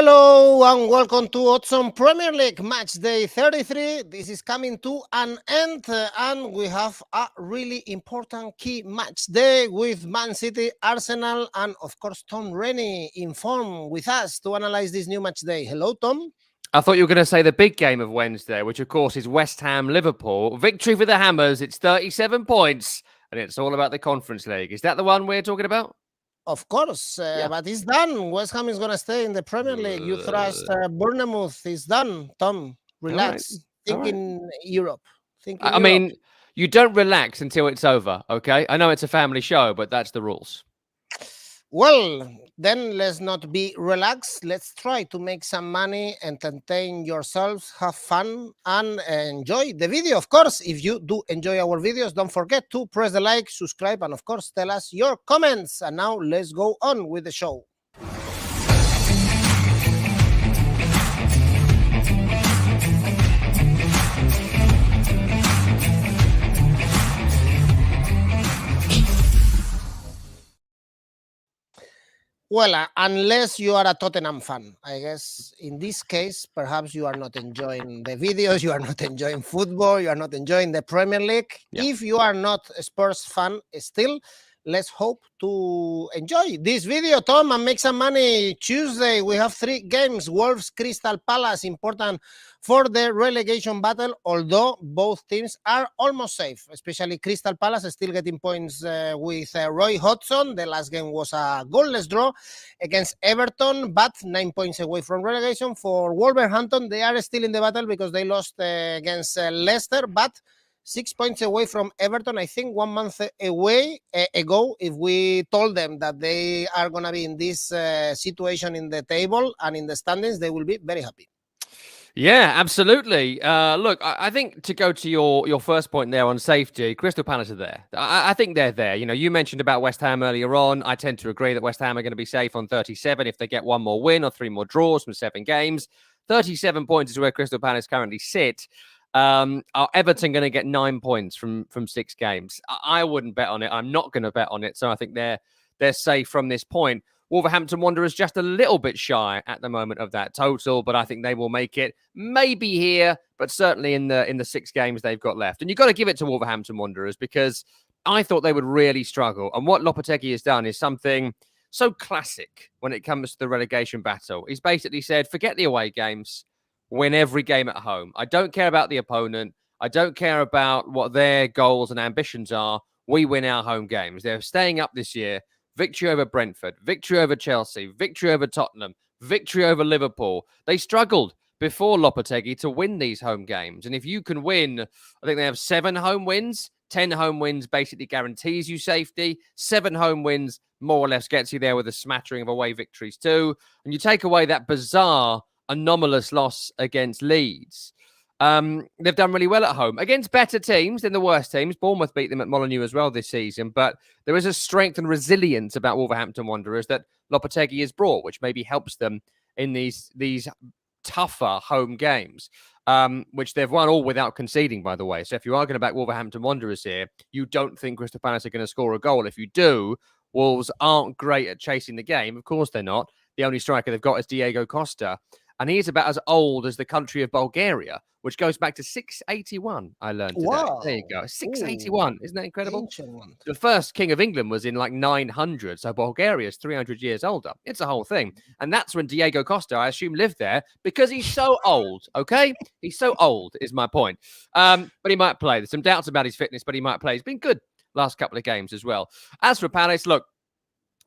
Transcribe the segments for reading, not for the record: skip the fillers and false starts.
Hello and welcome to Oddspedia Premier League Matchday 33. This is coming to an end and we have a really important key match day with Man City, Arsenal and of course Tom Rennie informed with us to analyze this new match day. Hello, Tom. I thought you were going to say the big game of Wednesday, which of course is West Ham Liverpool. Victory for the Hammers. It's 37 points and it's all about the Conference League. Is that the one we're talking about? Of course, but it's done. West Ham is going to stay in the Premier League. You trust Bournemouth. It's done. Tom, relax. Think in Europe. I mean, you don't relax until it's over, okay? I know it's a family show, but that's the rules. Well, then let's not be relaxed. Let's try to make some money, entertain yourselves, have fun, and enjoy the video. Of course, if you do enjoy our videos, don't forget to press the like, subscribe, and of course, tell us your comments. And now let's go on with the show. Well, unless you are a Tottenham fan, I guess in this case, perhaps you are not enjoying the videos, you are not enjoying football, you are not enjoying the Premier League. Yeah. If you are not a Spurs fan still, let's hope to enjoy this video, Tom, and make some money. Tuesday, we have 3 games. Wolves, Crystal Palace, important for the relegation battle, although both teams are almost safe, especially Crystal Palace still getting points with Roy Hodgson. The last game was a goalless draw against Everton, but 9 points away from relegation. For Wolverhampton, they are still in the battle because they lost against Leicester, but 6 points away from Everton. I think 1 month ago, if we told them that they are going to be in this situation in the table and in the standings, they will be very happy. Yeah, absolutely. Look, I think to go to your first point there on safety, Crystal Palace are there. I think they're there. You know, you mentioned about West Ham earlier on. I tend to agree that West Ham are going to be safe on 37 if they get 1 more win or 3 more draws from 7 games. 37 points is where Crystal Palace currently sit. Are Everton going to get 9 points from 6 games? I wouldn't bet on it. I'm not going to bet on it. So I think they're safe from this point. Wolverhampton Wanderers just a little bit shy at the moment of that total, but I think they will make it maybe here, but certainly in the 6 games they've got left. And you've got to give it to Wolverhampton Wanderers because I thought they would really struggle. And what Lopetegui has done is something so classic when it comes to the relegation battle. He's basically said, forget the away games. Win every game at home. I don't care about the opponent. I don't care about what their goals and ambitions are. We win our home games. They're staying up this year. Victory over Brentford, victory over Chelsea, victory over Tottenham, victory over Liverpool. They struggled before Lopetegui to win these home games. And if you can win, I think they have 7 home wins. 10 home wins basically guarantees you safety. 7 home wins more or less gets you there with a smattering of away victories too. And you take away that bizarre anomalous loss against Leeds. They've done really well at home against better teams than the worst teams. Bournemouth beat them at Molineux as well this season, but there is a strength and resilience about Wolverhampton Wanderers that Lopetegui has brought, which maybe helps them in these tougher home games, which they've won all without conceding, by the way. So if you are going to back Wolverhampton Wanderers here, you don't think Crystal Palace are going to score a goal. If you do, Wolves aren't great at chasing the game. Of course they're not. The only striker they've got is Diego Costa. And he's about as old as the country of Bulgaria, which goes back to 681, I learned today. Wow. There you go. 681. Isn't that incredible? The first king of England was in like 900. So Bulgaria is 300 years older. It's a whole thing. And that's when Diego Costa, I assume, lived there because he's so old, okay? He's so old is my point. But he might play. There's some doubts about his fitness, but he might play. He's been good last couple of games as well. As for Palace, look,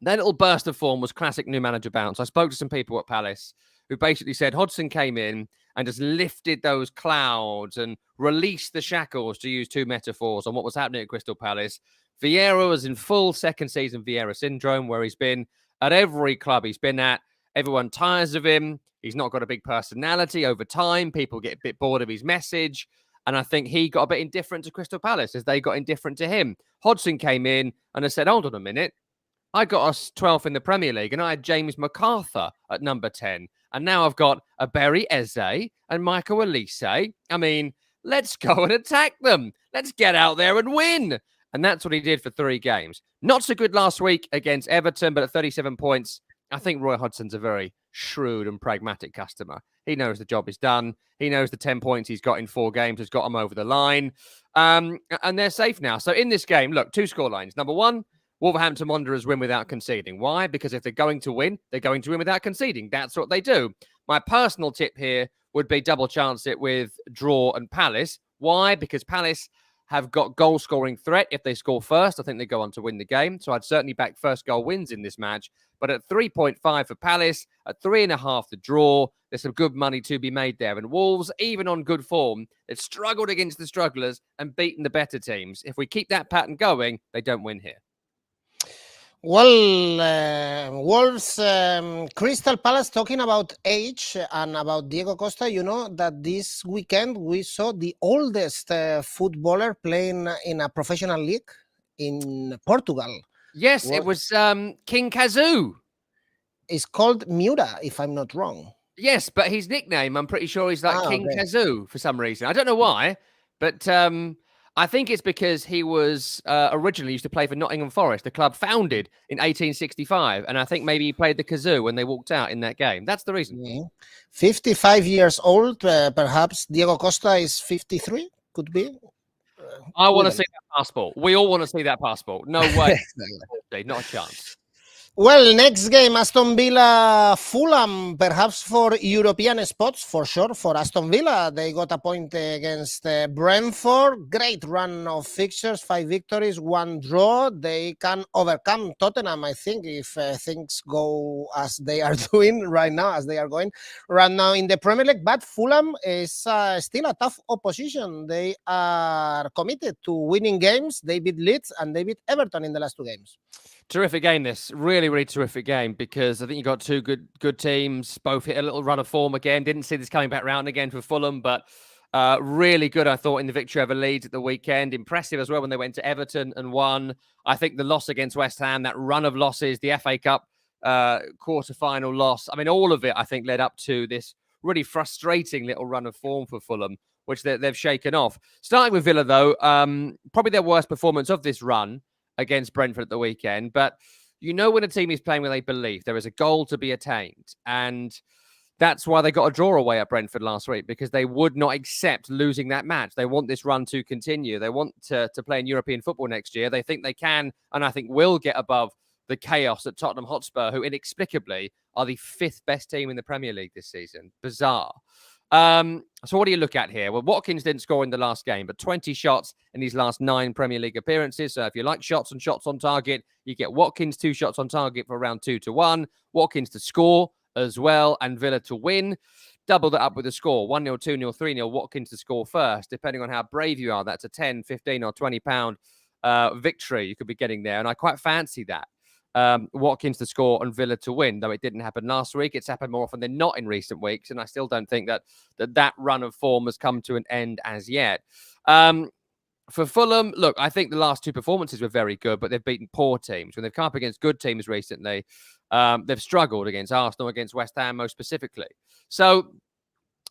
their little burst of form was classic new manager bounce. I spoke to some people at Palace who basically said Hodgson came in and just lifted those clouds and released the shackles, to use 2 metaphors, on what was happening at Crystal Palace. Vieira was in full second season Vieira syndrome, where he's been at every club he's been at. Everyone tires of him. He's not got a big personality over time. People get a bit bored of his message. And I think he got a bit indifferent to Crystal Palace as they got indifferent to him. Hodgson came in and has said, hold on a minute. I got us 12th in the Premier League and I had James MacArthur at number 10. And now I've got a Berry Eze and Michael Elise. I mean, let's go and attack them. Let's get out there and win. And that's what he did for 3 games. Not so good last week against Everton, but at 37 points, I think Roy Hodgson's a very shrewd and pragmatic customer. He knows the job is done. He knows the 10 points he's got in 4 games has got him over the line. And they're safe now. So in this game, look, 2 scorelines. Number 1, Wolverhampton Wanderers win without conceding. Why? Because if they're going to win, they're going to win without conceding. That's what they do. My personal tip here would be double chance it with draw and Palace. Why? Because Palace have got goal-scoring threat. If they score first, I think they go on to win the game. So I'd certainly back first goal wins in this match. But at 3.5 for Palace, at 3.5 the draw, there's some good money to be made there. And Wolves, even on good form, they've struggled against the strugglers and beaten the better teams. If we keep that pattern going, they don't win here. Well, Wolves, Crystal Palace, talking about age and about Diego Costa, you know that this weekend we saw the oldest footballer playing in a professional league in Portugal. Yes, it was King Kazoo. It's called Miura, if I'm not wrong. Yes, but his nickname, I'm pretty sure, is like King Kazoo for some reason. I don't know why, but I think it's because he was originally used to play for Nottingham Forest, the club founded in 1865. And I think maybe he played the kazoo when they walked out in that game. That's the reason. Yeah. 55 years old, perhaps Diego Costa is 53, could be. I want to see that passport. We all want to see that passport. No way. Not a chance. Well, next game, Aston Villa, Fulham, perhaps for European spots, for sure, for Aston Villa. They got a point against Brentford. Great run of fixtures, 5 victories, 1 draw. They can overcome Tottenham, I think, if things go as they are doing right now, as they are going right now in the Premier League. But Fulham is still a tough opposition. They are committed to winning games. They beat Leeds and they beat Everton in the last 2 games. Terrific game, this. Really, really terrific game, because I think you got 2 good teams. Both hit a little run of form again. Didn't see this coming back round again for Fulham, but really good, I thought, in the victory over Leeds at the weekend. Impressive as well when they went to Everton and won. I think the loss against West Ham, that run of losses, the FA Cup quarter-final loss, I mean, all of it, I think, led up to this really frustrating little run of form for Fulham, which they've shaken off. Starting with Villa, though, probably their worst performance of this run against Brentford at the weekend. But you know when a team is playing where they believe there is a goal to be attained. And that's why they got a draw away at Brentford last week, because they would not accept losing that match. They want this run to continue. They want to play in European football next year. They think they can, and I think will, get above the chaos at Tottenham Hotspur, who inexplicably are the 5th best team in the Premier League this season. Bizarre. So what do you look at here? Well, Watkins didn't score in the last game, but 20 shots in his last 9 Premier League appearances. So if you like shots and shots on target, you get Watkins 2 shots on target for around 2-1. Watkins to score as well, and Villa to win. Double that up with a score, 1-0, 2-0, 3-0, Watkins to score first. Depending on how brave you are, that's a 10, 15 or 20 pound victory you could be getting there. And I quite fancy that. Watkins to score and Villa to win, though it didn't happen last week. It's happened more often than not in recent weeks, and I still don't think that run of form has come to an end as yet. For Fulham, look, I think the last 2 performances were very good, but they've beaten poor teams. When they've come up against good teams recently, they've struggled against Arsenal, against West Ham most specifically. So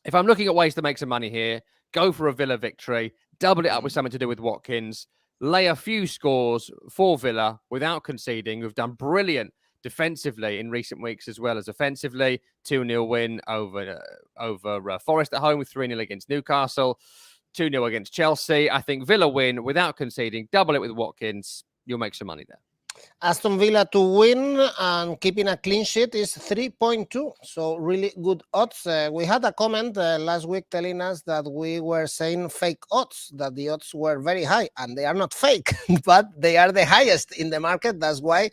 if I'm looking at ways to make some money here, go for a Villa victory, double it up with something to do with Watkins, lay a few scores for Villa without conceding, who've done brilliant defensively in recent weeks as well as offensively. 2-0 win over Forest at home, with 3-0 against Newcastle, 2-0 against Chelsea. I think Villa win without conceding, double it with Watkins. You'll make some money there. Aston Villa to win and keeping a clean sheet is 3.2, so really good odds. We had a comment last week telling us that we were saying fake odds, that the odds were very high, and they are not fake, but they are the highest in the market. That's why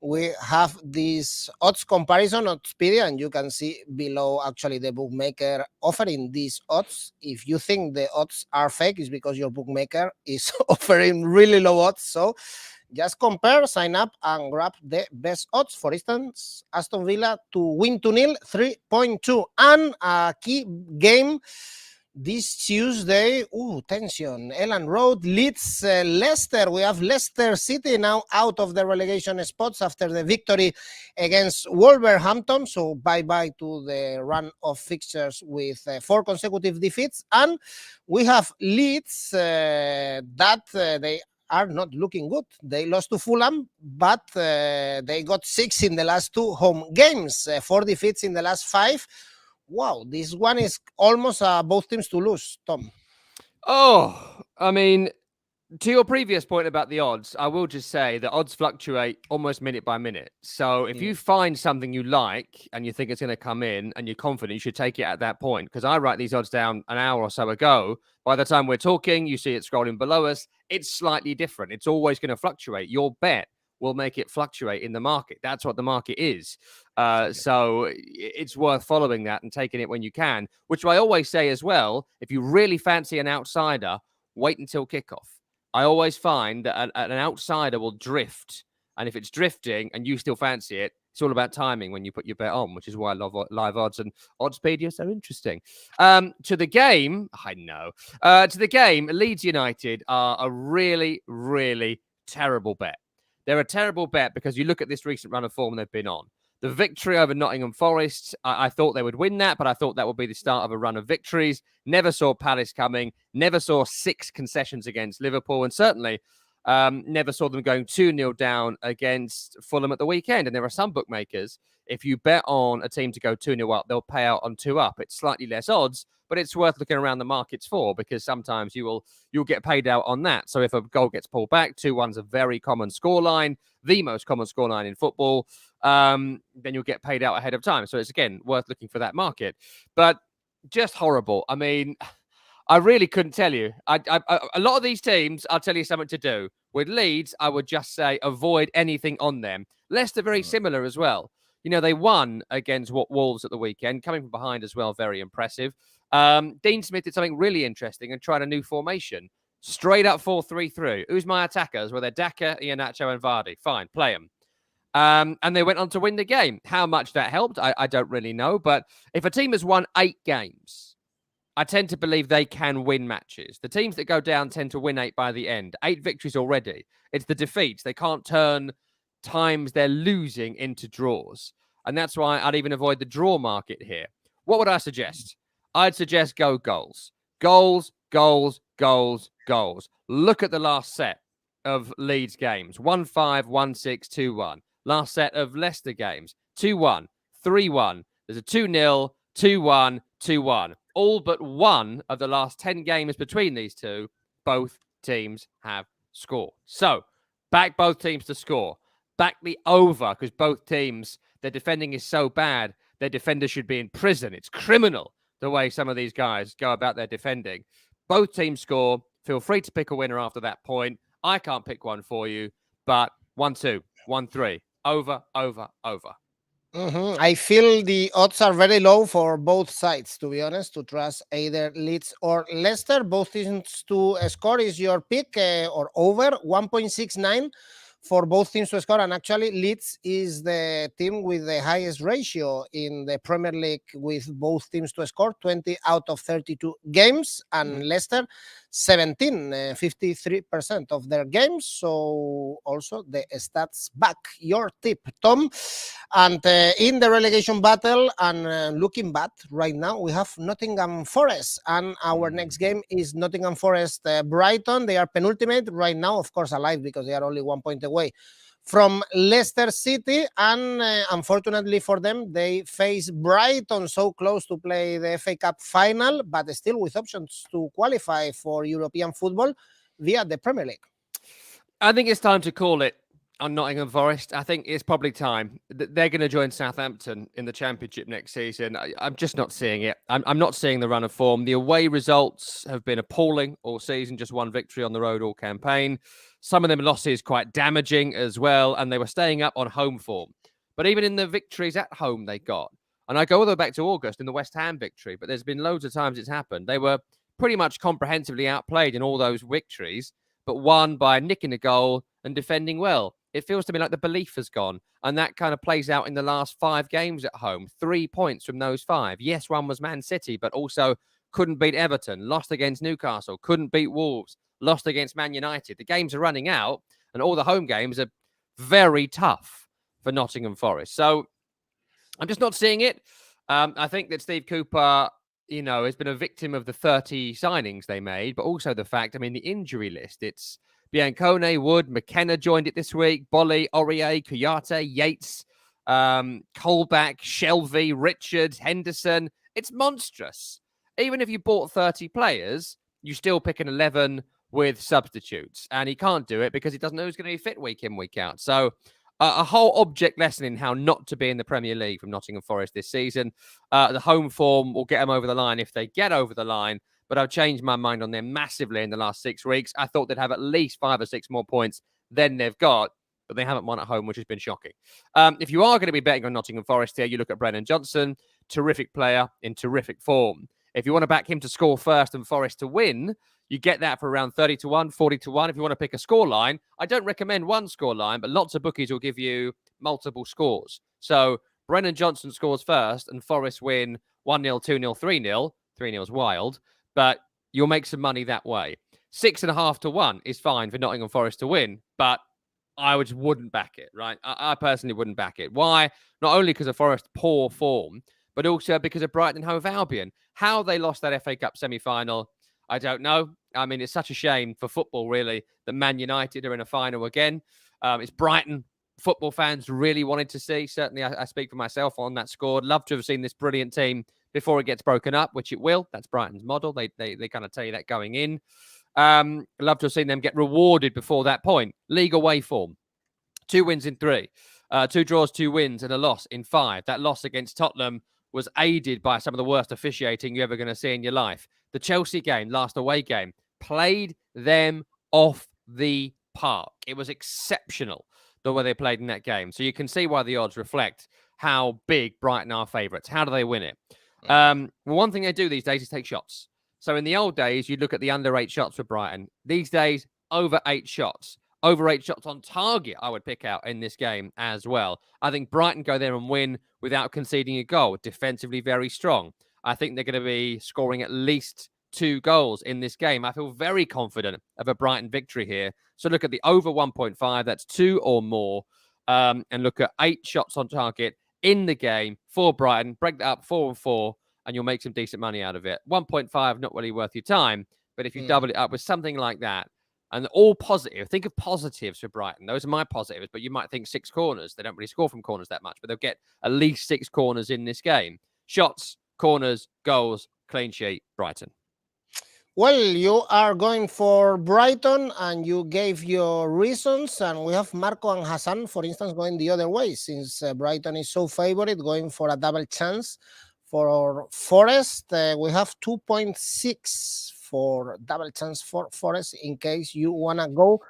we have this odds comparison, Oddspedia, and you can see below actually the bookmaker offering these odds. If you think the odds are fake, it's because your bookmaker is offering really low odds. So just compare, sign up, and grab the best odds. For instance, Aston Villa to win 2-0, 3.2. And a key game this Tuesday. Tension. Elland Road, Leeds, Leicester. We have Leicester City now out of the relegation spots after the victory against Wolverhampton. So bye-bye to the run of fixtures with 4 consecutive defeats. And we have Leeds that they are not looking good. They lost to Fulham, but they got 6 in the last 2 home games, 4 defeats in the last 5. Wow, this one is almost both teams to lose, Tom. Oh, I mean, to your previous point about the odds, I will just say that odds fluctuate almost minute by minute. So if you find something you like and you think it's going to come in and you're confident, you should take it at that point. Because I write these odds down an hour or so ago. By the time we're talking, you see it scrolling below us. It's slightly different. It's always going to fluctuate. Your bet will make it fluctuate in the market. That's what the market is. So it's worth following that and taking it when you can, which I always say as well, if you really fancy an outsider, wait until kickoff. I always find that an outsider will drift. And if it's drifting and you still fancy it, it's all about timing when you put your bet on, which is why I love live odds and Oddspedia are so interesting. To the game, Leeds United are a really, really terrible bet. They're a terrible bet because you look at this recent run of form they've been on. The victory over Nottingham Forest, I thought they would win that, but I thought that would be the start of a run of victories. Never saw Palace coming, never saw 6 concessions against Liverpool, and certainly never saw them going 2-0 down against Fulham at the weekend. And there are some bookmakers, if you bet on a team to go 2-0 up, they'll pay out on 2 up. It's slightly less odds, but it's worth looking around the markets for, because sometimes you'll get paid out on that. So if a goal gets pulled back, 2-1's a very common scoreline, the most common scoreline in football, then you'll get paid out ahead of time. So it's, again, worth looking for that market. But just horrible. I mean, I really couldn't tell you. A lot of these teams, I'll tell you something to do. With Leeds, I would just say avoid anything on them. Leicester, very similar as well. You know, they won against Wolves at the weekend, coming from behind as well, very impressive. Dean Smith did something really interesting and tried a new formation. Straight up 4-3-3. Who's my attackers? Well, they're Daka, Iheanacho and Vardy. Fine, play them. And they went on to win the game. How much that helped, I don't really know. But if a team has won 8 games, I tend to believe they can win matches. The teams that go down tend to win 8 by the end. 8 victories already. It's the defeats. They can't turn times they're losing into draws. And that's why I'd even avoid the draw market here. What would I suggest? I'd suggest go goals. Goals, goals, goals, goals. Look at the last set of Leeds games. 1-5, 1-6, 2-1. Last set of Leicester games. 2-1, 3-1. There's a 2-0, 2-1, 2-1. All but one of the last 10 games between these two, both teams have scored. So, back both teams to score. Back the over, because both teams, their defending is so bad, their defenders should be in prison. It's criminal the way some of these guys go about their defending. Both teams score. Feel free to pick a winner after that point. I can't pick one for you, but 1-2, 1-3. Over, over, over. I feel the odds are very low for both sides, to be honest, to trust either Leeds or Leicester. Both teams to score is your pick, or over 1.69 for both teams to score. And actually, Leeds is the team with the highest ratio in the Premier League with both teams to score, 20 out of 32 games, and Leicester 17, 53% of their games. So also the stats back your tip, Tom. And in the relegation battle, and looking back right now, we have Nottingham Forest, and our next game is Nottingham Forest Brighton. They are penultimate right now, of course, alive because they are only 1 point away from Leicester City, and unfortunately for them, they face Brighton, so close to play the FA Cup final, but still with options to qualify for European football via the Premier League. I think it's time to call it on Nottingham Forest. I think it's probably time. They're going to join Southampton in the Championship next season. I'm just not seeing it. I'm not seeing the run of form. The away results have been appalling all season, just 1 victory on the road all campaign. Some of them losses quite damaging as well, and they were staying up on home form. But even in the victories at home they got, and I go all the way back to August in the West Ham victory, but there's been loads of times it's happened. They were pretty much comprehensively outplayed in all those victories, but won by nicking a goal and defending well. It feels to me like the belief has gone, and that kind of plays out in the last 5 games at home. 3 points from those 5. Yes, one was Man City, but also couldn't beat Everton, lost against Newcastle, couldn't beat Wolves, lost against Man United. The games are running out, and all the home games are very tough for Nottingham Forest. So I'm just not seeing it. I think that Steve Cooper, has been a victim of the 30 signings they made, but also the fact, the injury list, it's Biancone, Wood, McKenna joined it this week. Bolly, Aurier, Kouyaté, Yates, Colback, Shelvey, Richard, Henderson. It's monstrous. Even if you bought 30 players, you still pick an 11 with substitutes. And he can't do it because he doesn't know who's going to be fit week in, week out. So a whole object lesson in how not to be in the Premier League from Nottingham Forest this season. The home form will get them over the line if they get over the line. But I've changed my mind on them massively in the last 6 weeks. I thought they'd have at least 5 or 6 more points than they've got. But they haven't won at home, which has been shocking. If you are going to be betting on Nottingham Forest here, you look at Brennan Johnson, terrific player in terrific form. If you want to back him to score first and Forest to win, you get that for around 30-1, 40-1. If you want to pick a scoreline, I don't recommend one scoreline, but lots of bookies will give you multiple scores. So Brennan Johnson scores first and Forest win 1-0, 2-0, 3-0. 3-0 is wild, but you'll make some money that way. 6.5-1 is fine for Nottingham Forest to win, but I just wouldn't back it, right? I personally wouldn't back it. Why? Not only because of Forest's poor form, but also because of Brighton and Hove Albion. How they lost that FA Cup semi-final, I don't know. I mean, it's such a shame for football, really, that Man United are in a final again. It's Brighton football fans really wanted to see. Certainly, I speak for myself on that score. Love to have seen this brilliant team before it gets broken up, which it will. That's Brighton's model. They kind of tell you that going in. Love to have seen them get rewarded before that point. League away form. 2 wins in 3. 2 draws, 2 wins, and a loss in 5. That loss against Tottenham was aided by some of the worst officiating you're ever going to see in your life. The Chelsea game, last away game, played them off the park. It was exceptional the way they played in that game. So you can see why the odds reflect how big Brighton are favourites. How do they win it? One thing they do these days is take shots. So in the old days, you'd look at the under 8 shots for Brighton. These days, over 8 shots. Over 8 shots on target, I would pick out in this game as well. I think Brighton go there and win without conceding a goal. Defensively, very strong. I think they're going to be scoring at least 2 goals in this game. I feel very confident of a Brighton victory here. So look at the over 1.5. That's 2 or more. And look at 8 shots on target in the game for Brighton. Break that up 4 and 4, and you'll make some decent money out of it. 1.5, not really worth your time. But if you double it up with something like that, and all positive. Think of positives for Brighton. Those are my positives, but you might think 6 corners. They don't really score from corners that much, but they'll get at least 6 corners in this game. Shots, corners, goals, clean sheet, Brighton. Well, you are going for Brighton and you gave your reasons, and we have Marco and Hassan, for instance, going the other way, since Brighton is so favorite, going for a double chance for Forest. We have 2.6 for double chance for Forest in case you want to go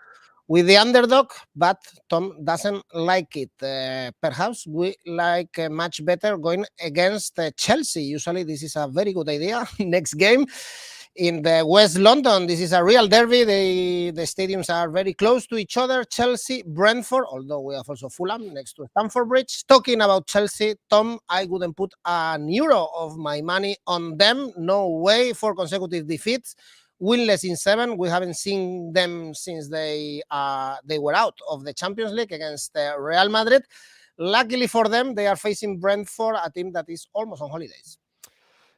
with the underdog, but Tom doesn't like it. Perhaps we like much better going against Chelsea. Usually this is a very good idea. Next game in the West London, this is a real derby. The stadiums are very close to each other. Chelsea, Brentford, although we have also Fulham next to Stamford Bridge. Talking about Chelsea, Tom, I wouldn't put €1 of my money on them. No way. 4 consecutive defeats. Winless in 7. We haven't seen them since they were out of the Champions League against Real Madrid. Luckily for them, they are facing Brentford, a team that is almost on holidays.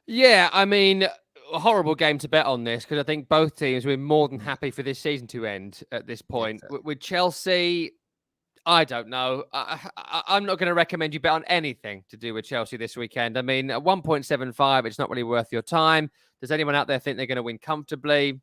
Yeah, I mean, a horrible game to bet on this because I think both teams were more than happy for this season to end at this point. With Chelsea, I don't know. I'm not going to recommend you bet on anything to do with Chelsea this weekend. I mean, at 1.75, it's not really worth your time. Does anyone out there think they're going to win comfortably?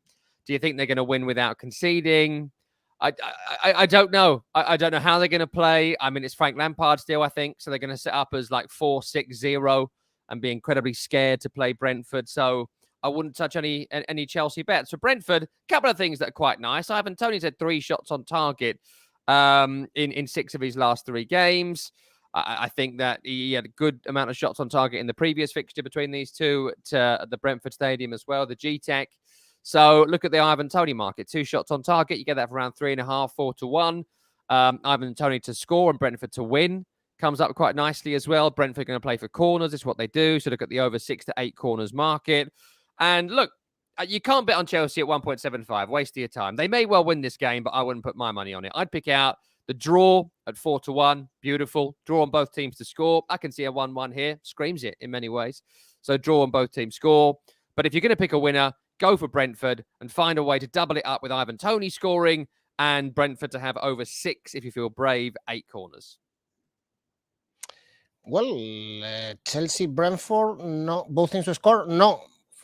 Do you think they're going to win without conceding? I don't know. I don't know how they're going to play. I mean, it's Frank Lampard still, I think. So they're going to set up as like 4-6-0 and be incredibly scared to play Brentford. So I wouldn't touch any Chelsea bets. For Brentford, a couple of things that are quite nice. Ivan Toney's had 3 shots on target in 6 of his last 3 games. I think that he had a good amount of shots on target in the previous fixture between these two at the Brentford Stadium as well, the G-Tech. So look at the Ivan Toney market. 2 shots on target. You get that for around 3.5, 4-1. Ivan Toney to score and Brentford to win comes up quite nicely as well. Brentford going to play for corners. It's what they do. So look at the over 6 to 8 corners market. And look, you can't bet on Chelsea at 1.75. Waste of your time. They may well win this game, but I wouldn't put my money on it. I'd pick out the draw at 4-1. Beautiful. Draw on both teams to score. I can see a 1-1 here. Screams it in many ways. So draw on both teams score. But if you're going to pick a winner, go for Brentford and find a way to double it up with Ivan Toney scoring and Brentford to have over 6, if you feel brave, 8 corners. Well, Chelsea, Brentford, no, both teams to score. No,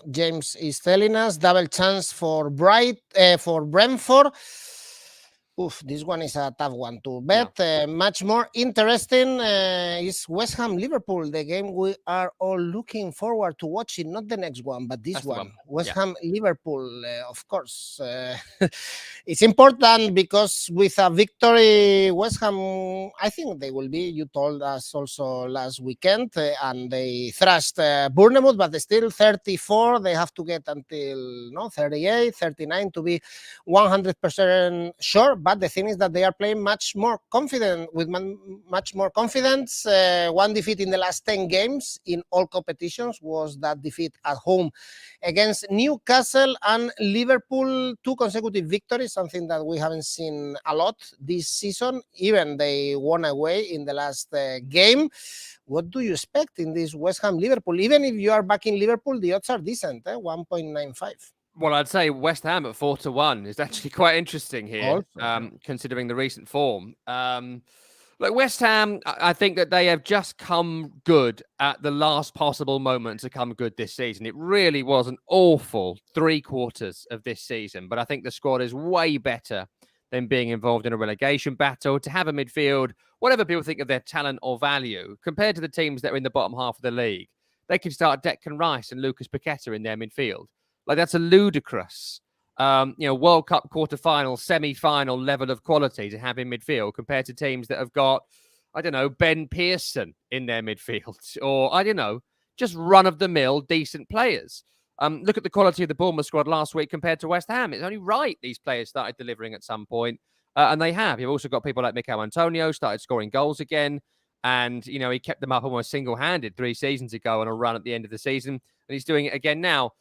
James is telling us double chance for Brentford. Oof, this one is a tough one to bet. Yeah. Much more interesting is West Ham Liverpool, the game we are all looking forward to watching. Not the next one, but this one. West Ham Liverpool, of course. It's important because with a victory, West Ham, I think they will be. You told us also last weekend, and they thrashed Bournemouth, but they still 34. They have to get until 38, 39 to be 100% sure. But the thing is that they are playing much more confident, with much more confidence. One defeat in the last 10 games in all competitions was that defeat at home against Newcastle, and Liverpool 2 consecutive victories, something that we haven't seen a lot this season. Even they won away in the last game. What do you expect in this West Ham Liverpool? Even if you are backing Liverpool, the odds are decent, 1.95. Well, I'd say West Ham at 4-1 is actually quite interesting here, considering the recent form. Look, West Ham, I think that they have just come good at the last possible moment to come good this season. It really was an awful 3 quarters of this season, but I think the squad is way better than being involved in a relegation battle. To have a midfield, whatever people think of their talent or value, compared to the teams that are in the bottom half of the league, they can start Declan Rice and Lucas Paqueta in their midfield. Like, that's a ludicrous, World Cup quarter-final, semi-final level of quality to have in midfield compared to teams that have got, Ben Pearson in their midfield, or, just run-of-the-mill decent players. Look at the quality of the Bournemouth squad last week compared to West Ham. It's only right these players started delivering at some point, and they have. You've also got people like Mikel Antonio started scoring goals again, and, he kept them up almost single-handed 3 seasons ago on a run at the end of the season, and he's doing it again now.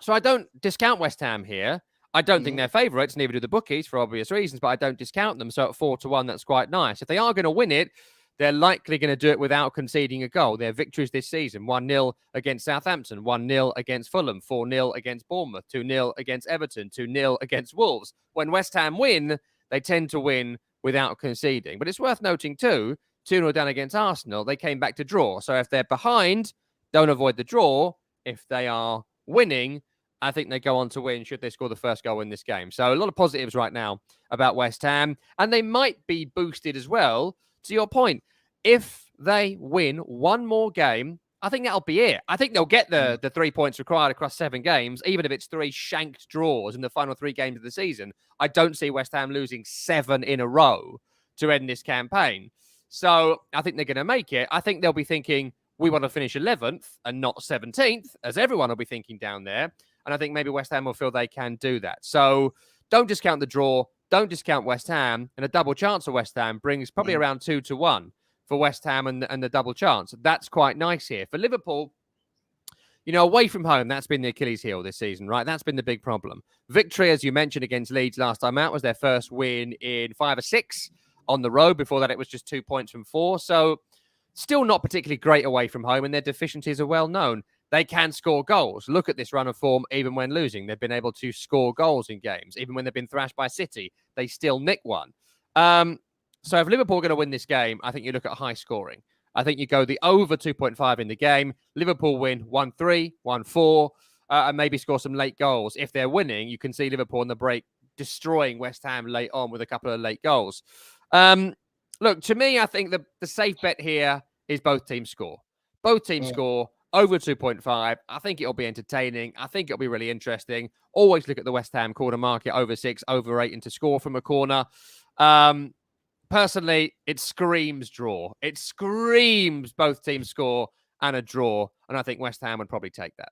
So I don't discount West Ham here. I don't think they're favourites, neither do the bookies for obvious reasons, but I don't discount them. So at 4-1, that's quite nice. If they are going to win it, they're likely going to do it without conceding a goal. Their victories this season, 1-0 against Southampton, 1-0 against Fulham, 4-0 against Bournemouth, 2-0 against Everton, 2-0 against Wolves. When West Ham win, they tend to win without conceding. But it's worth noting too, 2-0 down against Arsenal, they came back to draw. So if they're behind, don't avoid the draw. If they are winning, I think they go on to win should they score the first goal in this game. So a lot of positives right now about West Ham, and they might be boosted as well, to your point. If they win one more game, I think that'll be it. I think they'll get the 3 points required across 7 games, even if it's 3 shanked draws in the final 3 games of the season. I don't see West Ham losing 7 in a row to end this campaign. So I think they're going to make it. I think they'll be thinking, we want to finish 11th and not 17th, as everyone will be thinking down there. And I think maybe West Ham will feel they can do that. So don't discount the draw. Don't discount West Ham. And a double chance for West Ham brings probably around 2-1 for West Ham and the double chance. That's quite nice here. For Liverpool, away from home, that's been the Achilles heel this season, right? That's been the big problem. Victory, as you mentioned, against Leeds last time out was their first win in 5 or 6 on the road. Before that, it was just 2 points from 4. So still not particularly great away from home, and their deficiencies are well known. They can score goals. Look at this run of form, even when losing. They've been able to score goals in games. Even when they've been thrashed by City, they still nick one. So if Liverpool are going to win this game, I think you look at high scoring. I think you go the over 2.5 in the game. Liverpool win 1-3, 1-4, and maybe score some late goals. If they're winning, you can see Liverpool on the break destroying West Ham late on with a couple of late goals. Look, to me, I think the safe bet here is both teams score. Both teams score over 2.5. I think it'll be entertaining. I think it'll be really interesting. Always look at the West Ham corner market, over 6, over 8, and to score from a corner. Personally, it screams draw. It screams both teams score and a draw. And I think West Ham would probably take that.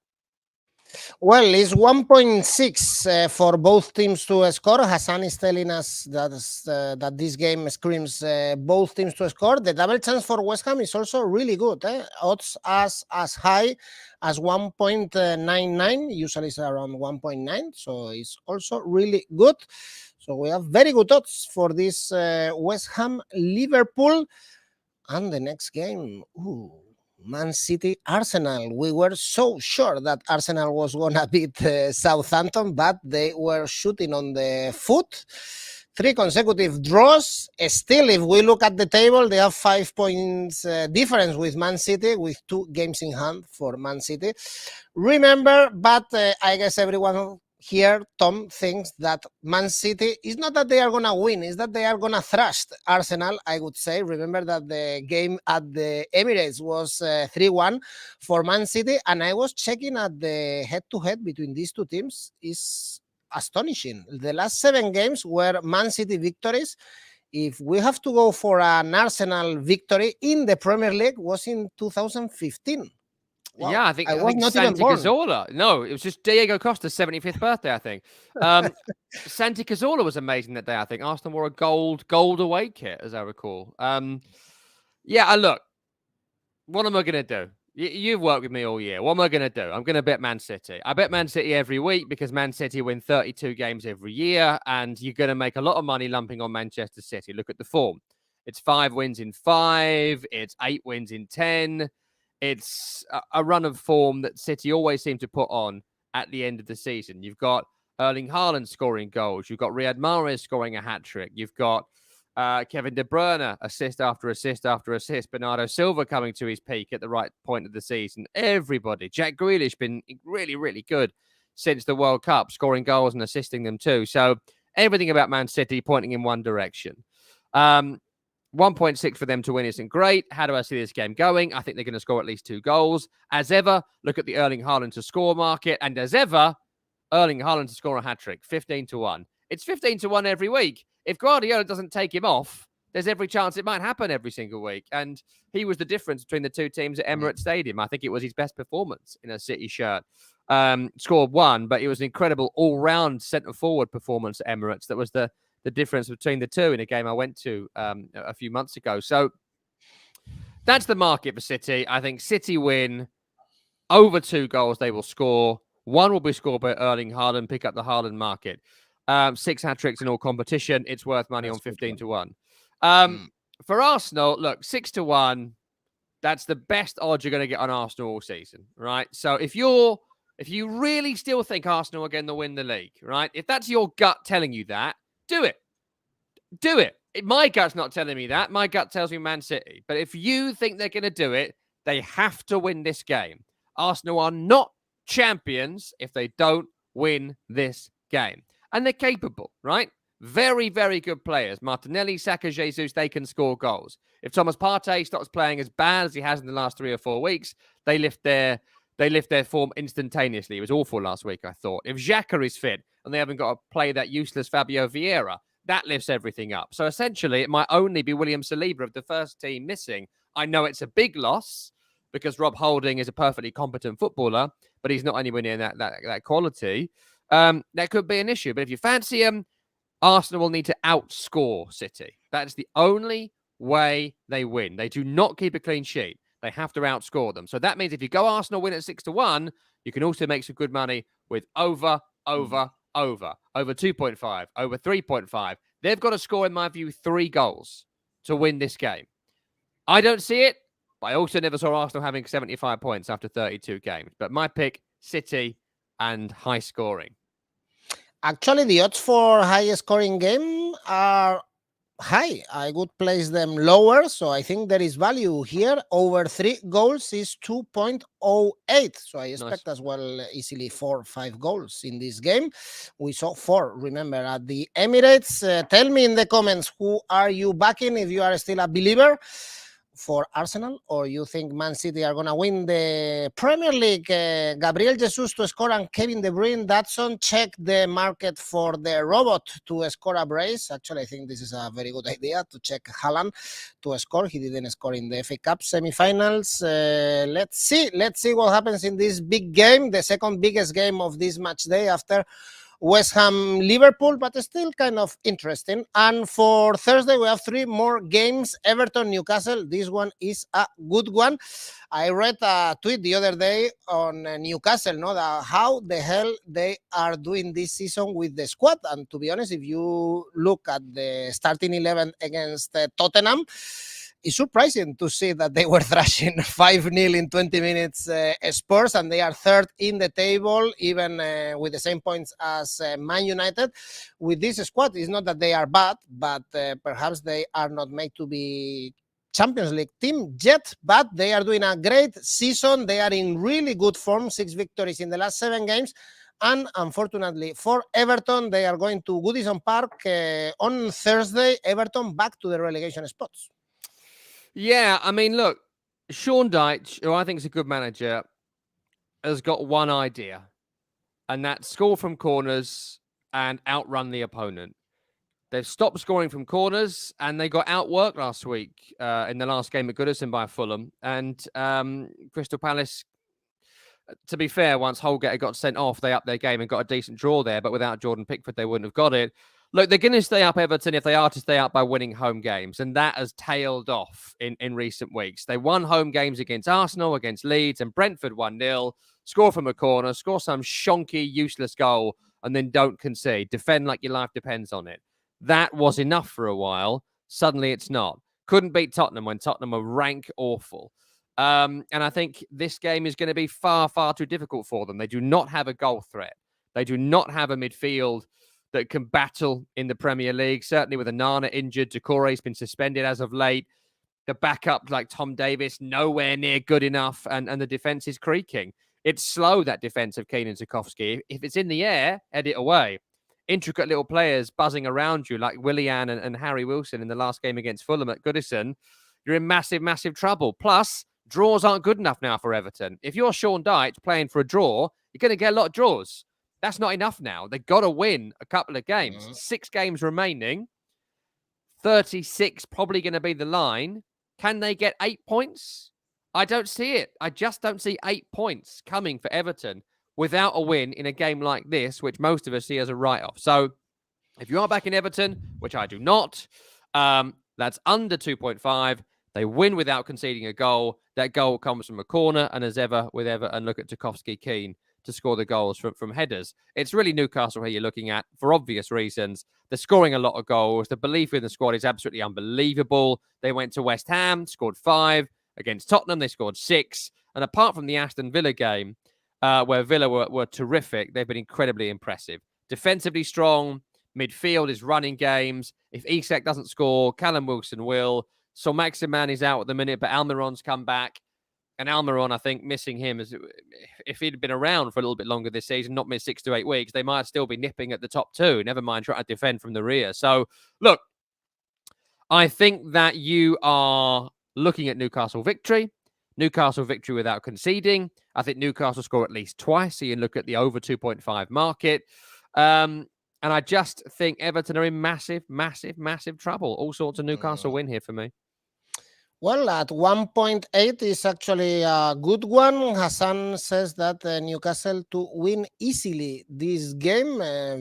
Well, it's 1.6 for both teams to score. Hassan is telling us that this game screams both teams to score. The double chance for West Ham is also really good. Odds as high as 1.99. Usually it's around 1.9. So it's also really good. So we have very good odds for this West Ham Liverpool. And the next game, Man City, Arsenal. We were so sure that Arsenal was going to beat Southampton, but they were shooting on the foot. 3 consecutive draws. Still, if we look at the table, they have 5 points difference with Man City, with 2 games in hand for Man City. Remember, but I guess everyone here, Tom, thinks that Man City is not that they are going to win, is that they are going to thrash Arsenal, I would say. Remember that the game at the Emirates was 3-1 for Man City, and I was checking at the head-to-head between these two teams is astonishing. The last 7 games were Man City victories. If we have to go for an Arsenal victory in the Premier League, was in 2015. Wow. Yeah, I think not Santi even born. Cazorla. No, it was just Diego Costa's 75th birthday, I think. Santi Cazorla was amazing that day, I think. Arsenal wore a gold away kit, as I recall. Look, what am I going to do? You've worked with me all year. What am I going to do? I'm going to bet Man City. I bet Man City every week because Man City win 32 games every year, and you're going to make a lot of money lumping on Manchester City. Look at the form. It's 5 wins in 5. It's 8 wins in 10. It's a run of form that City always seem to put on at the end of the season. You've got Erling Haaland scoring goals. You've got Riyad Mahrez scoring a hat-trick. You've got Kevin De Bruyne, assist after assist after assist. Bernardo Silva coming to his peak at the right point of the season. Everybody. Jack Grealish been really, really good since the World Cup, scoring goals and assisting them too. So everything about Man City pointing in one direction. 1.6 for them to win isn't great. How do I see this game going? I think they're going to score at least 2 goals. As ever, look at the Erling Haaland to score market. And as ever, Erling Haaland to score a hat-trick, 15-1. It's 15-1 every week. If Guardiola doesn't take him off, there's every chance it might happen every single week. And he was the difference between the two teams at Emirates Stadium. I think it was his best performance in a City shirt. Scored 1, but it was an incredible all-round centre-forward performance at Emirates that was the difference between the two in a game I went to a few months ago. So that's the market for City. I think City win over 2 goals they will score. 1 will be scored by Erling Haaland, pick up the Haaland market. 6 hat-tricks in all competition. It's worth money on 15-1. For Arsenal, look, 6-1, that's the best odds you're going to get on Arsenal all season, right? So if you really still think Arsenal are going to win the league, right? If that's your gut telling you that, do it. Do it. My gut's not telling me that. My gut tells me Man City. But if you think they're going to do it, they have to win this game. Arsenal are not champions if they don't win this game. And they're capable, right? Very, very good players. Martinelli, Saka, Jesus, they can score goals. If Thomas Partey stops playing as bad as he has in the last 3 or 4 weeks, they lift their form instantaneously. It was awful last week, I thought. If Xhaka is fit and they haven't got to play that useless Fabio Vieira, that lifts everything up. So essentially, it might only be William Saliba of the first team missing. I know it's a big loss because Rob Holding is a perfectly competent footballer, but he's not anywhere near that quality. That could be an issue. But if you fancy him, Arsenal will need to outscore City. That's the only way they win. They do not keep a clean sheet. They have to outscore them. So that means if you go Arsenal win at 6-1, you can also make some good money with over 2.5, over 3.5. They've got to score, in my view, 3 goals to win this game. I don't see it, but I also never saw Arsenal having 75 points after 32 games. But my pick, City and high scoring. Actually, the odds for high scoring game are high. I would place them lower, so I think there is value here. Over 3 goals is 2.08, so I expect as well easily 4 or 5 goals in this game. We saw 4, remember, at the Emirates. Tell me in the comments, who are you backing if you are still a believer for Arsenal, or you think Man City are going to win the Premier League? Gabriel Jesus to score and Kevin De Bruyne, Datsun. Check the market for the robot to score a brace. Actually, I think this is a very good idea to check Haaland to score. He didn't score in the FA Cup semi-finals. Let's see what happens in this big game, the second biggest game of this match day after West Ham, Liverpool, but still kind of interesting. And for Thursday, we have 3 more games. Everton, Newcastle. This one is a good one. I read a tweet the other day on Newcastle, how the hell they are doing this season with the squad. And to be honest, if you look at the starting 11 against Tottenham, it's surprising to see that they were thrashing 5-0 in 20 minutes Spurs, and they are third in the table, even with the same points as Man United. With this squad, it's not that they are bad, but perhaps they are not made to be Champions League team yet, but they are doing a great season. They are in really good form, 6 victories in the last 7 games. And unfortunately for Everton, they are going to Goodison Park on Thursday. Everton back to the relegation spots. Yeah, I mean, look, Sean Dyche, who I think is a good manager, has got one idea, and that's score from corners and outrun the opponent. They've stopped scoring from corners, and they got outworked last week in the last game at Goodison by Fulham. And Crystal Palace, to be fair, once Holgate got sent off, they upped their game and got a decent draw there. But without Jordan Pickford, they wouldn't have got it. Look, they're going to stay up, Everton, if they are to stay up by winning home games. And that has tailed off in recent weeks. They won home games against Arsenal, against Leeds, and Brentford 1-0. Score from a corner, score some shonky, useless goal, and then don't concede. Defend like your life depends on it. That was enough for a while. Suddenly it's not. Couldn't beat Tottenham when Tottenham were rank awful. And I think this game is going to be far, far too difficult for them. They do not have a goal threat. They do not have a midfield that can battle in the Premier League. Certainly with Onana injured, Doucouré's been suspended as of late. The backup like Tom Davies, nowhere near good enough, and the defence is creaking. It's slow, that defence of Keane and Tarkowski. If it's in the air, head it away. Intricate little players buzzing around you like Willian and Harry Wilson in the last game against Fulham at Goodison, you're in massive, massive trouble. Plus, draws aren't good enough now for Everton. If you're Sean Dyche playing for a draw, you're going to get a lot of draws. That's not enough now. They've got to win a couple of games. 6 games remaining. 36 probably going to be the line. Can they get 8 points? I don't see it. I just don't see 8 points coming for Everton without a win in a game like this, which most of us see as a write-off. So if you are back in Everton, which I do not, that's under 2.5. They win without conceding a goal. That goal comes from a corner, and as ever with Everton, look at Tarkowski, Keane to score the goals from headers. It's really Newcastle here you're looking at for obvious reasons. They're scoring a lot of goals. The belief in the squad is absolutely unbelievable. They went to West Ham, scored 5. Against Tottenham, they scored 6. And apart from the Aston Villa game, where Villa were terrific, they've been incredibly impressive. Defensively strong, midfield is running games. If Isak doesn't score, Callum Wilson will. So Maximan is out at the minute, but Almiron's come back. And Almiron, I think, missing him, if he'd been around for a little bit longer this season, not missed 6 to 8 weeks, they might still be nipping at the top 2, never mind trying to defend from the rear. So, look, I think that you are looking at Newcastle victory without conceding. I think Newcastle score at least twice, so you look at the over 2.5 market. And I just think Everton are in massive, massive, massive trouble. All sorts of Newcastle win here for me. Well, at 1.8 is actually a good one. Hassan says that Newcastle to win easily this game.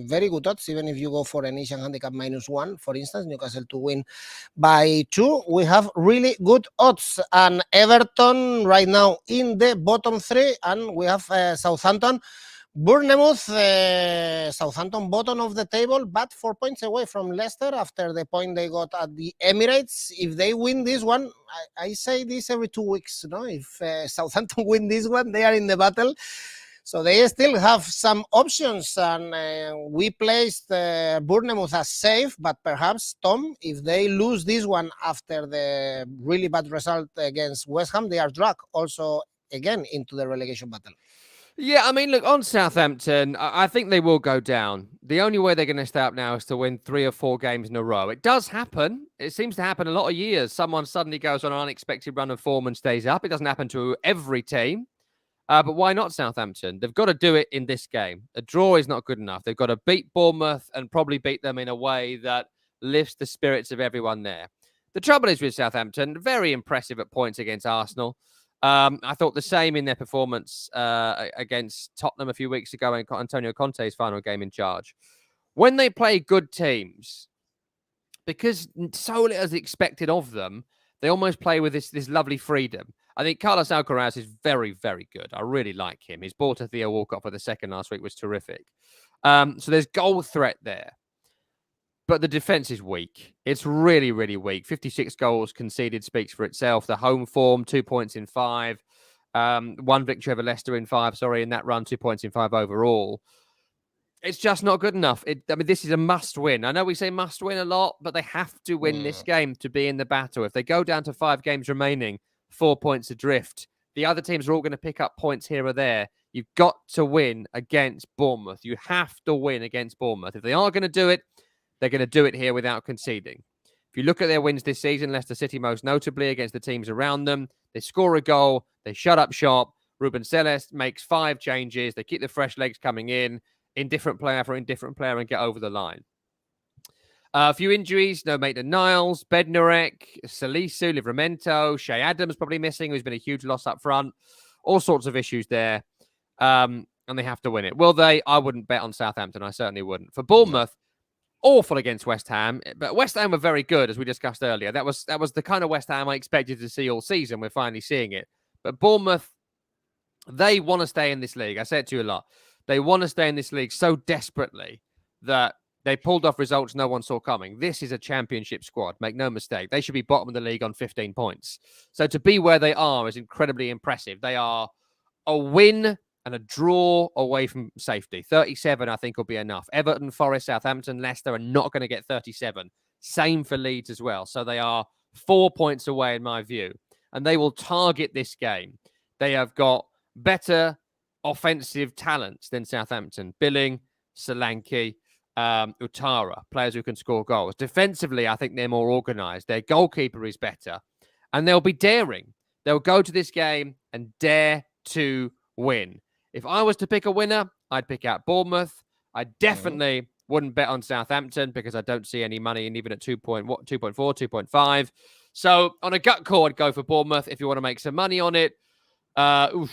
Very good odds, even if you go for an Asian handicap -1, for instance, Newcastle to win by 2. We have really good odds. And Everton right now in the bottom 3, and we have Southampton. Bournemouth, Southampton bottom of the table, but 4 points away from Leicester after the point they got at the Emirates. If they win this one, I say this every 2 weeks. No, if Southampton win this one, they are in the battle. So they still have some options, and we placed Bournemouth as safe, but perhaps, Tom, if they lose this one after the really bad result against West Ham, they are dragged also again into the relegation battle. Yeah, I mean, look, on Southampton, I think they will go down. The only way they're going to stay up now is to win 3 or 4 games in a row. It does happen. It seems to happen a lot of years. Someone suddenly goes on an unexpected run of form and stays up. It doesn't happen to every team. But why not Southampton? They've got to do it in this game. A draw is not good enough. They've got to beat Bournemouth and probably beat them in a way that lifts the spirits of everyone there. The trouble is with Southampton, very impressive at points against Arsenal. I thought the same in their performance against Tottenham a few weeks ago in Antonio Conte's final game in charge. When they play good teams, because so little is expected of them, they almost play with this lovely freedom. I think Carlos Alcaraz is very, very good. I really like him. His ball to Theo Walcott for the second last week was terrific. So there's goal threat there. but the defense is weak. It's really, really weak. 56 goals conceded speaks for itself. The home form, 2 points in 5. One victory over Leicester in 5, in that run, 2 points in 5 overall. It's just not good enough. This is a must win. I know we say must win a lot, but they have to win this game to be in the battle. If they go down to 5 games remaining, 4 points adrift, the other teams are all going to pick up points here or there. You've got to win against Bournemouth. You have to win against Bournemouth. If they are going to do it, they're going to do it here without conceding. If you look at their wins this season, Leicester City most notably against the teams around them, they score a goal, they shut up shop. Ruben Celes makes 5 changes. They keep the fresh legs coming in, indifferent player for indifferent player, and get over the line. A few injuries, no Maitland-Niles, Bednarek, Salisu, Livramento, Shea Adams probably missing, who's been a huge loss up front. All sorts of issues there. And they have to win it. Will they? I wouldn't bet on Southampton. I certainly wouldn't. For Bournemouth, awful against West Ham. But West Ham were very good, as we discussed earlier. That was the kind of West Ham I expected to see all season. We're finally seeing it. But Bournemouth, they want to stay in this league. I say it to you a lot. They want to stay in this league so desperately that they pulled off results no one saw coming. This is a championship squad. Make no mistake. They should be bottom of the league on 15 points. So to be where they are is incredibly impressive. They are a win and a draw away from safety. 37, I think, will be enough. Everton, Forest, Southampton, Leicester are not going to get 37. Same for Leeds as well. So they are 4 points away, in my view. And they will target this game. They have got better offensive talents than Southampton. Billing, Solanke, Utara, players who can score goals. Defensively, I think they're more organised. Their goalkeeper is better. And they'll be daring. They'll go to this game and dare to win. If I was to pick a winner, I'd pick out Bournemouth. I definitely wouldn't bet on Southampton because I don't see any money in even at 2.4, 2.5. So on a gut call, I'd go for Bournemouth. If you want to make some money on it, I'd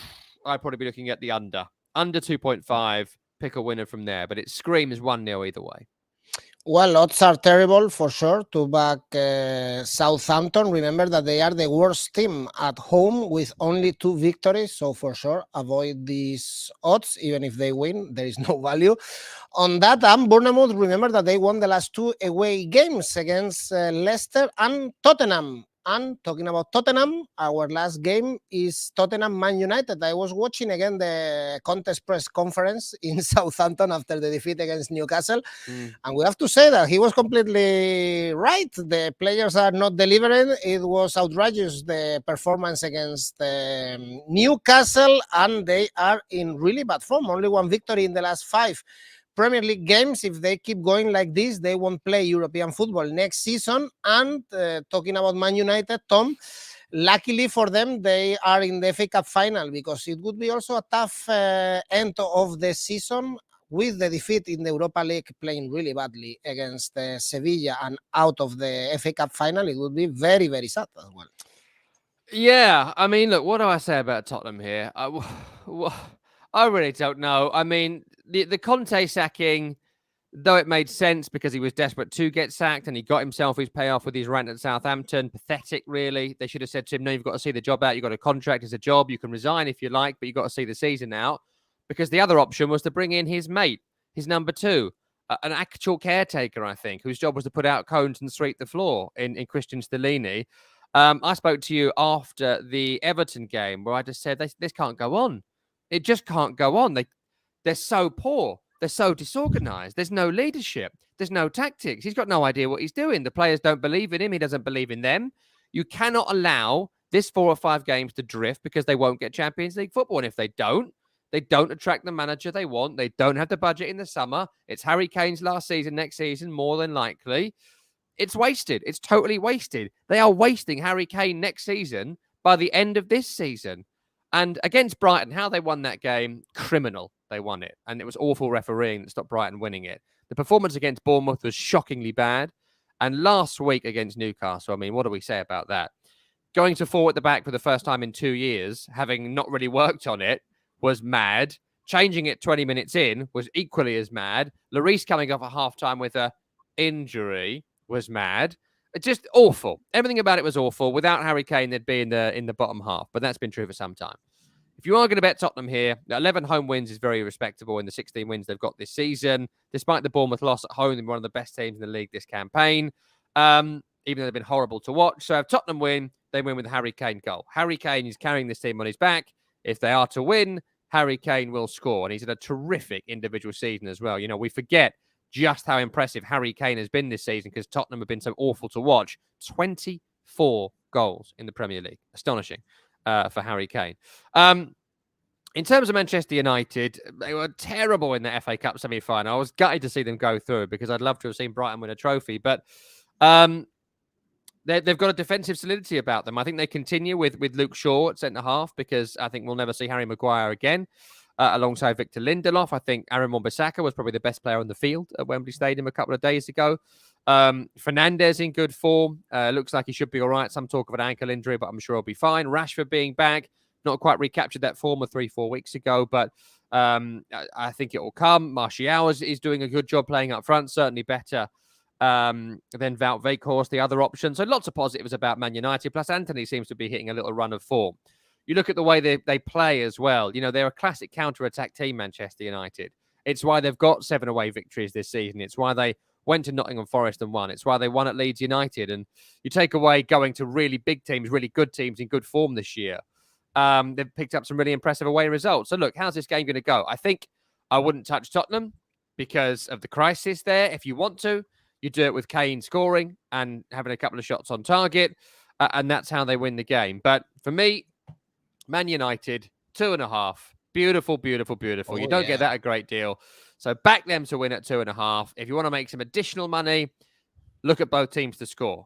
probably be looking at the under 2.5. Pick a winner from there, but it screams 1-0 either way. Well, odds are terrible for sure to back Southampton. Remember that they are the worst team at home with only 2 victories. So for sure, avoid these odds. Even if they win, there is no value on that. And Bournemouth, remember that they won the last 2 away games against Leicester and Tottenham. And talking about Tottenham, our last game is Tottenham Man United. I was watching again the contest press conference in Southampton after the defeat against Newcastle. And we have to say that he was completely right. The players are not delivering. It was outrageous, the performance against Newcastle, and they are in really bad form. Only 1 victory in the last 5 Premier League games. If they keep going like this, they won't play European football next season. And talking about Man United, Tom, luckily for them, they are in the FA Cup final, because it would be also a tough end of the season with the defeat in the Europa League, playing really badly against Sevilla and out of the FA Cup final. It would be very, very sad as well. Yeah, I mean, look, what do I say about Tottenham here? I really don't know. I mean, the Conte sacking, though it made sense because he was desperate to get sacked and he got himself his payoff with his rant at Southampton. Pathetic, really. They should have said to him, no, you've got to see the job out. You've got a contract as a job. You can resign if you like, but you've got to see the season out. Because the other option was to bring in his mate, his number 2, an actual caretaker, I think, whose job was to put out cones and sweep the floor in Christian Stellini. I spoke to you after the Everton game where I just said, this can't go on. It just can't go on. They're so poor. They're so disorganized. There's no leadership. There's no tactics. He's got no idea what he's doing. The players don't believe in him. He doesn't believe in them. You cannot allow this 4 or 5 games to drift because they won't get Champions League football. And if they don't attract the manager they want. They don't have the budget in the summer. It's Harry Kane's last season, next season, more than likely. It's wasted. It's totally wasted. They are wasting Harry Kane next season by the end of this season. And against Brighton, how they won that game, criminal. They won it. And it was awful refereeing that stopped Brighton winning it. The performance against Bournemouth was shockingly bad. And last week against Newcastle, I mean, what do we say about that? Going to 4 at the back for the first time in 2 years, having not really worked on it, was mad. Changing it 20 minutes in was equally as mad. Lloris coming off at halftime with an injury was mad. It's just awful. Everything about it was awful. Without Harry Kane, they'd be in the bottom half. But that's been true for some time. if you are going to bet Tottenham here, 11 home wins is very respectable in the 16 wins they've got this season. Despite the Bournemouth loss at home, they're one of the best teams in the league this campaign, even though they've been horrible to watch. So if Tottenham win, they win with a Harry Kane goal. Harry Kane is carrying this team on his back. If they are to win, Harry Kane will score. And he's had a terrific individual season as well. We forget just how impressive Harry Kane has been this season because Tottenham have been so awful to watch. 24 goals in the Premier League. Astonishing for Harry Kane. In terms of Manchester United, they were terrible in the FA Cup semi-final. I was gutted to see them go through because I'd love to have seen Brighton win a trophy. But they've got a defensive solidity about them. I think they continue with Luke Shaw at centre-half because I think we'll never see Harry Maguire again alongside Victor Lindelof. I think Aaron Wan-Bissaka was probably the best player on the field at Wembley Stadium a couple of days ago. Fernandes in good form. Looks like he should be all right. Some talk of an ankle injury, but I'm sure he'll be fine. Rashford being back. Not quite recaptured that form of 3-4 weeks ago, but I think it will come. Martial is doing a good job playing up front, certainly better than Wout Weghorst, the other option. So lots of positives about Man United, plus Antony seems to be hitting a little run of form. You look at the way they play as well. They're a classic counter-attack team, Manchester United. It's why they've got 7 away victories this season. It's why they went to Nottingham Forest and won. It's why they won at Leeds United. And you take away going to really big teams, really good teams in good form this year. They've picked up some really impressive away results. So look, how's this game going to go? I think I wouldn't touch Tottenham because of the crisis there. If you want to, you do it with Kane scoring and having a couple of shots on target. And that's how they win the game. But for me, Man United, 2.5. Beautiful, beautiful, beautiful. You don't get that a great deal. So back them to win at 2.5. If you want to make some additional money, look at both teams to score.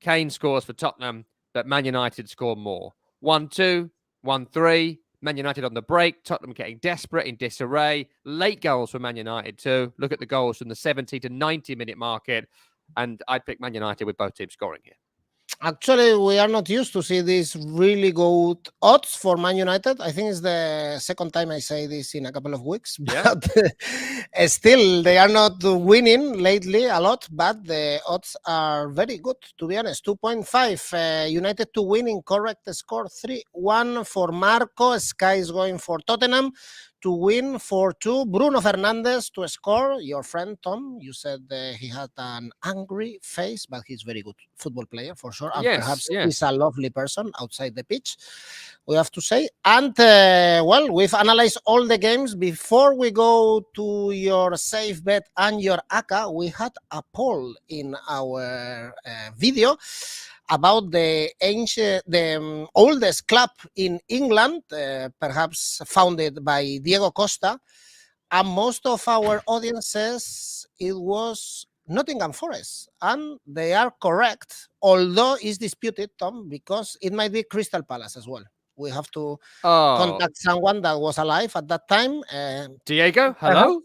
Kane scores for Tottenham, but Man United score more. 1-2, 1-3. Man United on the break. Tottenham getting desperate in disarray. Late goals for Man United too. Look at the goals from the 70 to 90 minute market. And I'd pick Man United with both teams scoring here. Actually, we are not used to see these really good odds for Man United. I think it's the second time I say this in a couple of weeks. Yeah. But still, they are not winning lately a lot, but the odds are very good, to be honest. 2.5. United to win in correct score 3-1 for Marco. Sky is going for Tottenham to win 4-2. Bruno Fernandes to score. Your friend Tom, you said he had an angry face, but he's a very good football player for sure. And perhaps he's a lovely person outside the pitch, we have to say. And well, we've analyzed all the games. Before we go to your safe bet and your ACCA, we had a poll in our video about the oldest club in England, perhaps founded by Diego Costa, and most of our audience says it was Nottingham Forest, and they are correct, although it's disputed, Tom, because it might be Crystal Palace as well. We have to contact someone that was alive at that time. Diego, hello?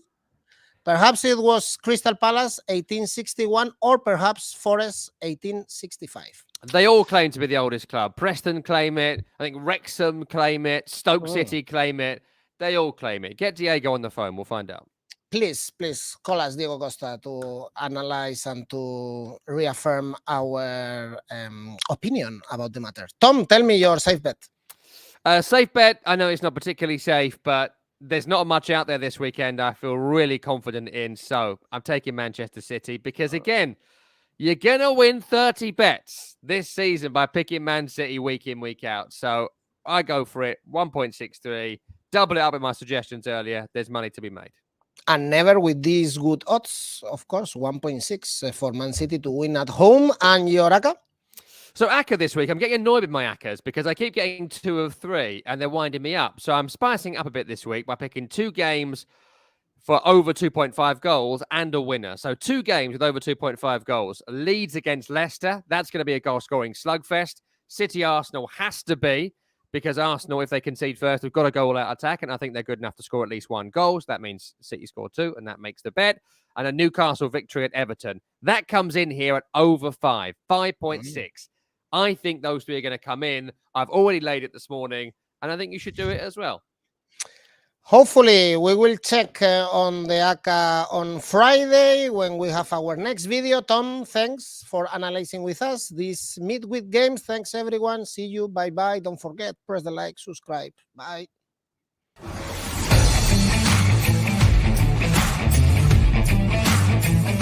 Perhaps it was Crystal Palace 1861 or perhaps Forest 1865. They all claim to be the oldest club. Preston claim it. I think Wrexham claim it. Stoke City claim it. They all claim it. Get Diego on the phone. We'll find out. Please call us, Diego Costa, to analyze and to reaffirm our opinion about the matter. Tom, tell me your safe bet. Safe bet. I know it's not particularly safe, but there's not much out there this weekend I feel really confident in. So I'm taking Manchester City because, again, you're going to win 30 bets this season by picking Man City week in, week out. So I go for it. 1.63. Double it up with my suggestions earlier. There's money to be made. And never with these good odds, of course. 1.6 for Man City to win at home. And your ACCA? So ACCA this week, I'm getting annoyed with my ACCAs because I keep getting 2 of 3 and they're winding me up. So I'm spicing up a bit this week by picking 2 games for over 2.5 goals and a winner. So 2 games with over 2.5 goals. Leeds against Leicester. That's going to be a goal-scoring slugfest. City Arsenal has to be, because Arsenal, if they concede first, we've got to go all-out attack, and I think they're good enough to score at least 1 goal. So that means City score 2, and that makes the bet. And a Newcastle victory at Everton. That comes in here at over 5, 5.6. I think those 3 are going to come in. I've already laid it this morning, and I think you should do it as well. Hopefully, we will check on the ACCA on Friday when we have our next video. Tom, thanks for analyzing with us these midweek games. Thanks, everyone. See you. Bye-bye. Don't forget, press the like, subscribe. Bye.